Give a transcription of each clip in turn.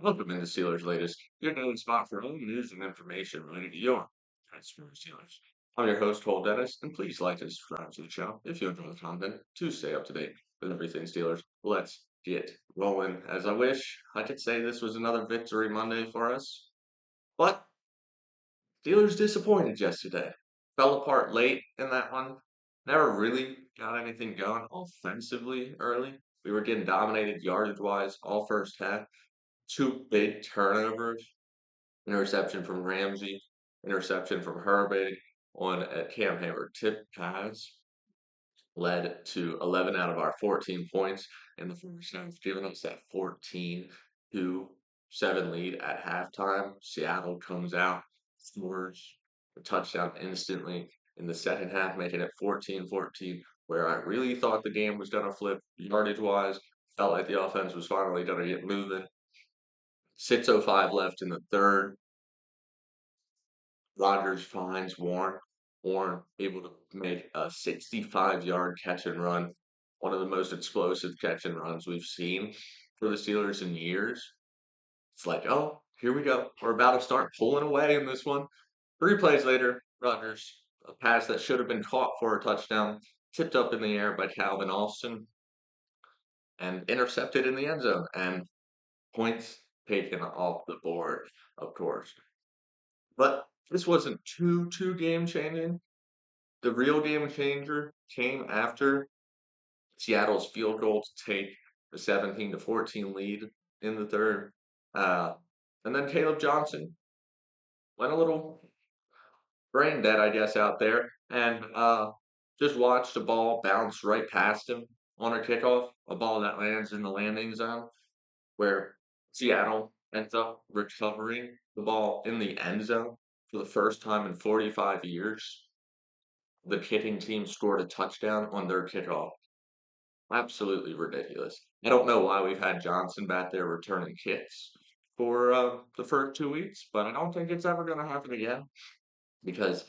Welcome into Steelers' latest, your daily spot for all news and information related to your Pittsburgh Steelers. I'm your host, Cole Denis, and please like and subscribe to the channel if you enjoy the content to stay up to date with everything Steelers. Let's get rolling. As I wish I could say this was another victory Monday for us, but Steelers disappointed yesterday. Fell apart late in that one. Never really got anything going offensively early. We were getting dominated yardage wise all first half. Two big turnovers, interception from Ramsey, interception from Herbig on a Cam Hayward tip pass led to 11 out of our 14 points in the first half, giving us that 14-7 lead at halftime. Seattle comes out, scores a touchdown instantly in the second half, making it 14-14, where I really thought the game was going to flip yardage wise. Felt like the offense was finally going to get moving. 6:05 left in the third. Rodgers finds Warren. Warren able to make a 65-yard catch and run, one of the most explosive catch and runs we've seen for the Steelers in years. It's like, oh, here we go. We're about to start pulling away in this one. 3 plays later, Rodgers, a pass that should have been caught for a touchdown, tipped up in the air by Calvin Austin and intercepted in the end zone. And points taken off the board, of course. But this wasn't too game changing. The real game changer came after Seattle's field goal to take the 17-14 lead in the third. Uh, and then Caleb Johnson went a little brain dead, I guess, out there and just watched a ball bounce right past him on a kickoff, a ball that lands in the landing zone where Seattle ends up recovering the ball in the end zone for the first time in 45 years. The kicking team scored a touchdown on their kickoff. Absolutely ridiculous. I don't know why we've had Johnson back there returning kicks for the first 2 weeks, but I don't think it's ever going to happen again because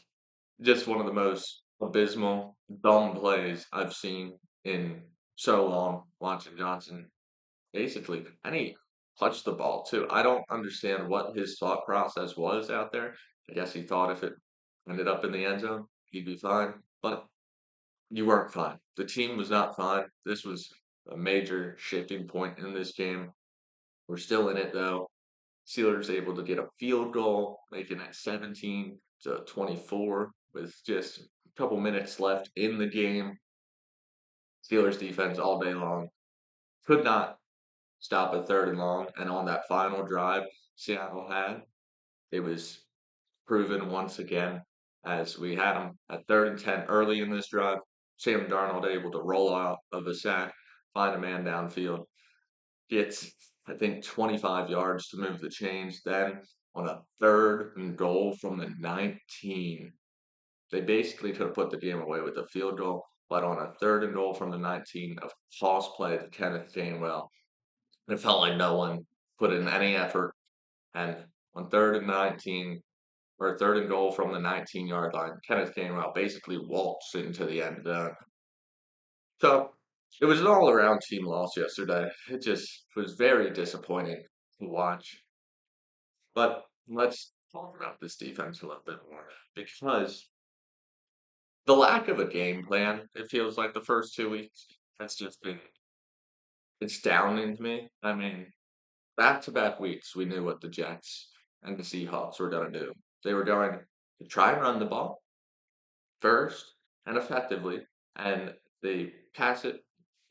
just one of the most abysmal, dumb plays I've seen in so long watching Johnson basically. And he touched the ball too. I don't understand what his thought process was out there. I guess he thought if it ended up in the end zone, he'd be fine. But you weren't fine. The team was not fine. This was a major shifting point in this game. We're still in it though. Steelers able to get a field goal, making it 17-24 with just a couple minutes left in the game. Steelers defense all day long could not stop a third and long. And on that final drive Seattle had, it was proven once again as we had them at 3rd and 10 early in this drive. Sam Darnold able to roll out of a sack, find a man downfield, gets, I think, 25 yards to move the chains. Then on a 3rd and goal from the 19, they basically could have put the game away with a field goal. But on a 3rd and goal from the 19, a pause play to Kenneth Gainwell, it felt like no one put in any effort. And on 3rd and 19, or 3rd and goal from the 19-yard line, Kenneth Gainwell basically waltzed into the end zone. So it was an all-around team loss yesterday. It just was very disappointing to watch. But let's talk about this defense a little bit more because the lack of a game plan, it feels like the first 2 weeks, has just been astounding to me. I mean, back-to-back weeks, we knew what the Jets and the Seahawks were going to do. They were going to try and run the ball first and effectively, and they pass it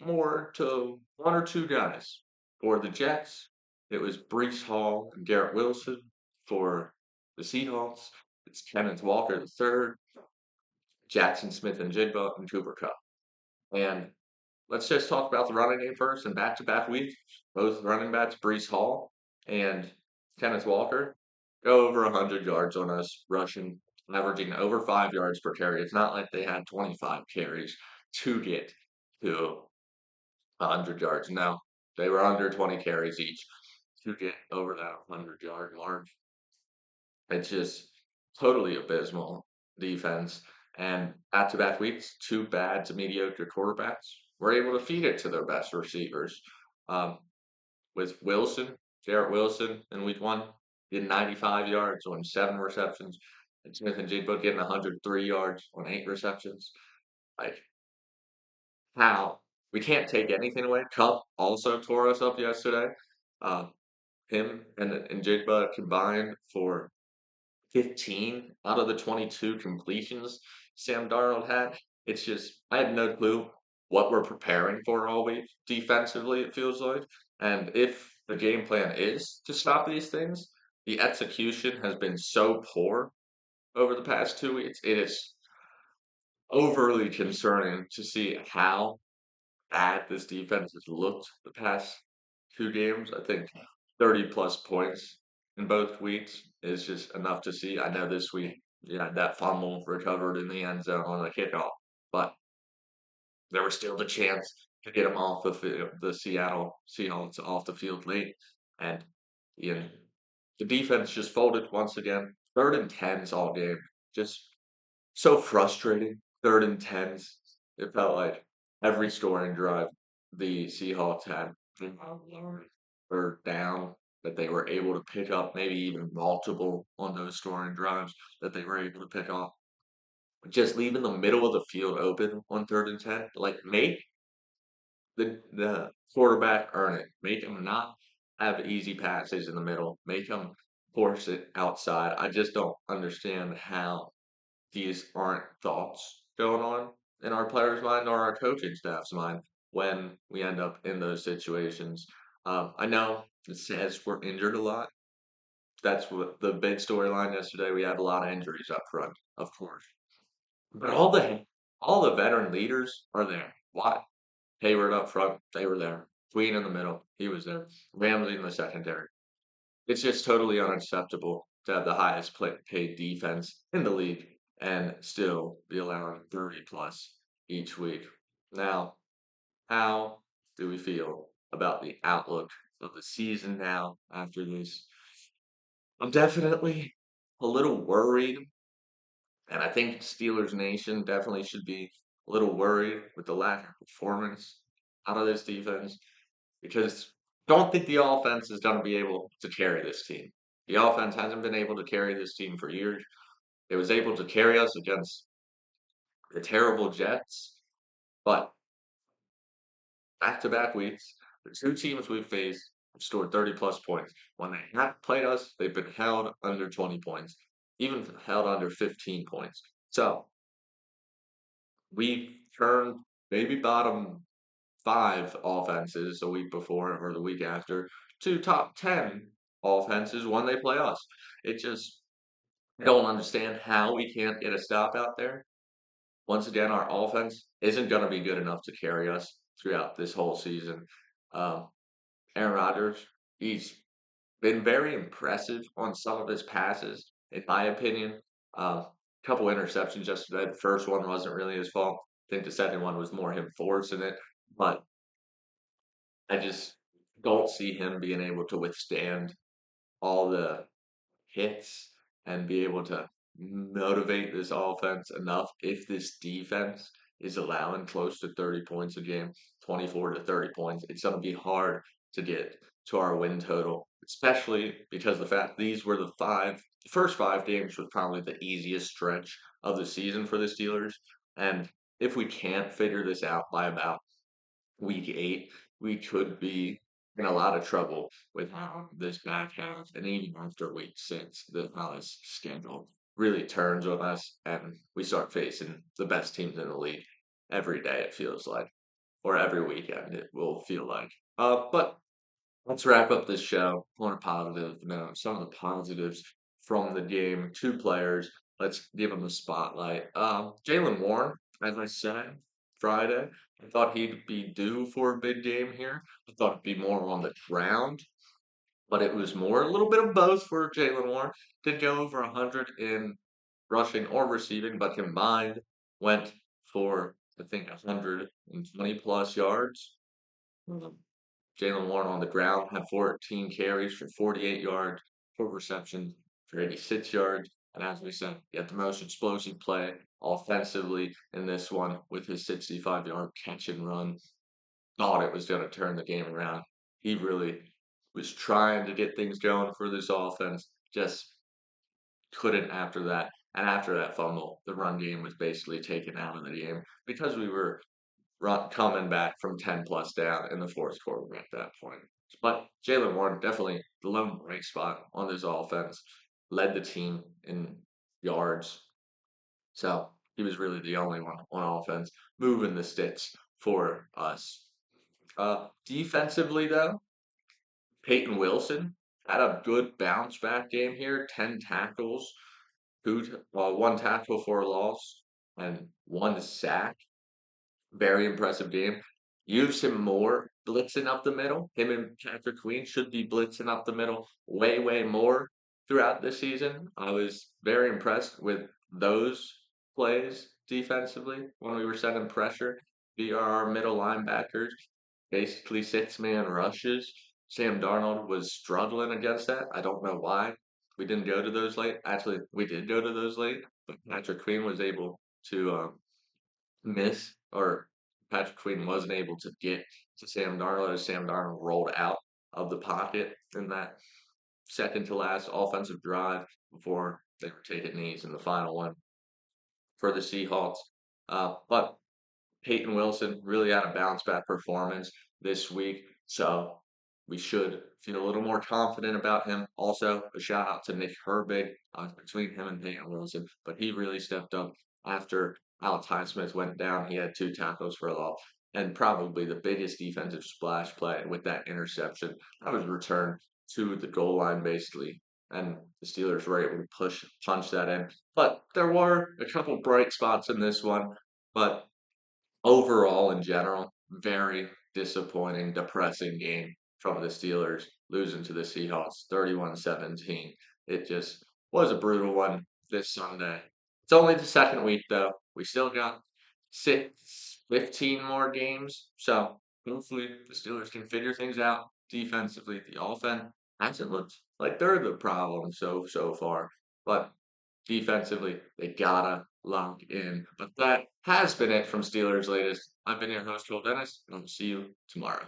more to one or two guys. For the Jets, it was Brees Hall and Garrett Wilson. For the Seahawks, it's Kenneth Walker III, Jackson Smith and Jigba, and Cooper Kupp. And let's just talk about the running game first. In back-to-back weeks, both running backs, Brees Hall and Kenneth Walker, go over 100 yards on us, rushing, averaging over 5 yards per carry. It's not like they had 25 carries to get to 100 yards. No, they were under 20 carries each to get over that 100-yard mark. It's just totally abysmal defense. And back-to-back weeks, two bad to mediocre quarterbacks were able to feed it to their best receivers. Um, with Wilson Jarrett Wilson in week one did 95 yards on 7 receptions, and Smith and Jigba getting 103 yards on 8 receptions. Like, how? We can't take anything away. Cup also tore us up yesterday. Uh, him and Jigba combined for 15 out of the 22 completions Sam Darnold had. It's just, I have no clue what we're preparing for all week defensively, it feels like. And if the game plan is to stop these things, the execution has been so poor over the past 2 weeks. It is overly concerning to see how bad this defense has looked the past 2 games. I think 30 plus points in both weeks is just enough to see. I know this week, yeah, that fumble recovered in the end zone on the kickoff, but there was still the chance to get him off the field, the Seattle Seahawks off the field late, and you know, the defense just folded once again. 3rd and 10s all game, just so frustrating. 3rd and 10s. It felt like every scoring drive the Seahawks had or down that they were able to pick up, maybe even multiple on those scoring drives that they were able to pick up. Just leaving the middle of the field open on 3rd and 10, like make the quarterback earn it. Make him not have easy passes in the middle. Make him force it outside. I just don't understand how these aren't thoughts going on in our players' mind or our coaching staff's mind when we end up in those situations. I know it says we're injured a lot. That's what the big storyline yesterday. We had a lot of injuries up front, of course, but all the veteran leaders are there. Watt, Hayward up front, they were there. Queen in the middle, he was there. Ramsey in the secondary. It's just totally unacceptable to have the highest paid defense in the league and still be allowing 30 plus each week. Now, how do we feel about the outlook of the season now after this? I'm definitely a little worried, and I think Steelers Nation definitely should be a little worried with the lack of performance out of this defense because don't think the offense is going to be able to carry this team. The offense hasn't been able to carry this team for years. It was able to carry us against the terrible Jets, but back-to-back weeks, the two teams we've faced have scored 30 plus points. When they have played us, they've been held under 20 points, even held under 15 points. So we turned maybe bottom five offenses a week before or the week after to top 10 offenses when they play us. It just, I don't understand how we can't get a stop out there. Once again, our offense isn't going to be good enough to carry us throughout this whole season. Um, Aaron Rodgers, he's been very impressive on some of his passes, in my opinion. Couple interceptions yesterday. The first one wasn't really his fault. I think the second one was more him forcing it. But I just don't see him being able to withstand all the hits and be able to motivate this offense enough if this defense is allowing close to 30 points a game, 24 to 30 points. It's going to be hard to get to our win total, especially because the fact these were the first 5 games was probably the easiest stretch of the season for the Steelers. And if we can't figure this out by about week 8, we could be in a lot of trouble with how this back half, and even after week 6, how this schedule really turns on us, and we start facing the best teams in the league every day. It feels like, or every weekend, it will feel like. But let's wrap up this show on a positive note. Some of the positives from the game, 2 players. Let's give them the spotlight. Jalen Warren, as I said, Friday. I thought he'd be due for a big game here. I thought it'd be more on the ground, but it was more a little bit of both for Jalen Warren. Didn't go over 100 in rushing or receiving, but combined went for, I think, 120 plus yards. Jalen Warren on the ground had 14 carries for 48 yards, 4 receptions for 86 yards. And as we said, he had the most explosive play offensively in this one with his 65-yard catch and run. Thought it was going to turn the game around. He really was trying to get things going for this offense, just couldn't after that. And after that fumble, the run game was basically taken out of the game because we were coming back from 10 plus down in the fourth quarter at that point. But Jalen Warren definitely the lone bright spot on this offense, led the team in yards. So he was really the only one on offense moving the sticks for us. Defensively, though, Peyton Wilson had a good bounce back game here, 10 tackles, one tackle for a loss, and one sack. Very impressive game. Use him more blitzing up the middle. Him and Patrick Queen should be blitzing up the middle way, way more throughout the season. I was very impressed with those plays defensively when we were setting pressure via our middle linebackers, basically six-man rushes. Sam Darnold was struggling against that. I don't know why we didn't go to those late. Actually, we did go to those late, but Patrick Queen was able to miss, or Patrick Queen wasn't able to get to Sam Darnold as Sam Darnold rolled out of the pocket in that second to last offensive drive before they were taking knees in the final one for the Seahawks. But Peyton Wilson really had a bounce back performance this week, so we should feel a little more confident about him. Also, a shout out to Nick Herbig between him and Peyton Wilson, but he really stepped up after Alex Highsmith went down. He had two tackles for a loss, and probably the biggest defensive splash play with that interception. That was returned to the goal line basically, and the Steelers were able to punch that in. But there were a couple bright spots in this one, but overall, in general, very disappointing, depressing game from the Steelers, losing to the Seahawks 31-17. It just was a brutal one this Sunday. It's only the second week, though. We still got 15 more games. So hopefully the Steelers can figure things out defensively. The offense hasn't looked like they're the problem so far. But defensively, they gotta lock in. But that has been it from Steelers latest. I've been your host, Cole Denis, and I'll see you tomorrow.